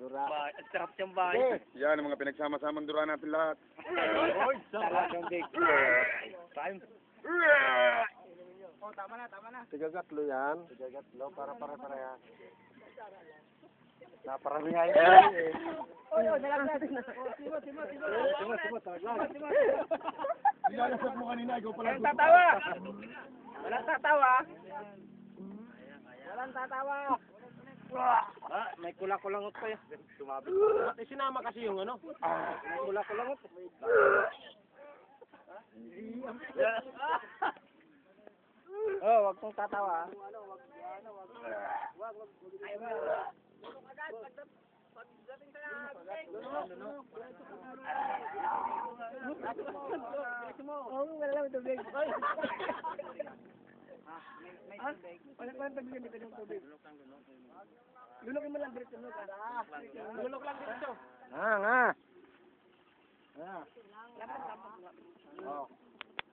Dura. Ang sarap siyang bahay. Yan ang mga pinagsama-samang dura natin lahat. Oy, sarap yung big. Time. Oh, tama na. Tigagatlo yan. Tigagatlo para pare-pareha. Naparamihan Oy, nalaglag na. Simo. Nilalasap mo kanina, ikaw pala. Walang tatawa. May kulak-kulangot pa yan. Sumabi. Sinama kasi yung ano. May kulak-kulangot. Oh, wag kong tatawa. Wala tubig. Walang tubig dito ng tubig. Lunukin mo lang dito, Lulok lang dito. Nga. Oh.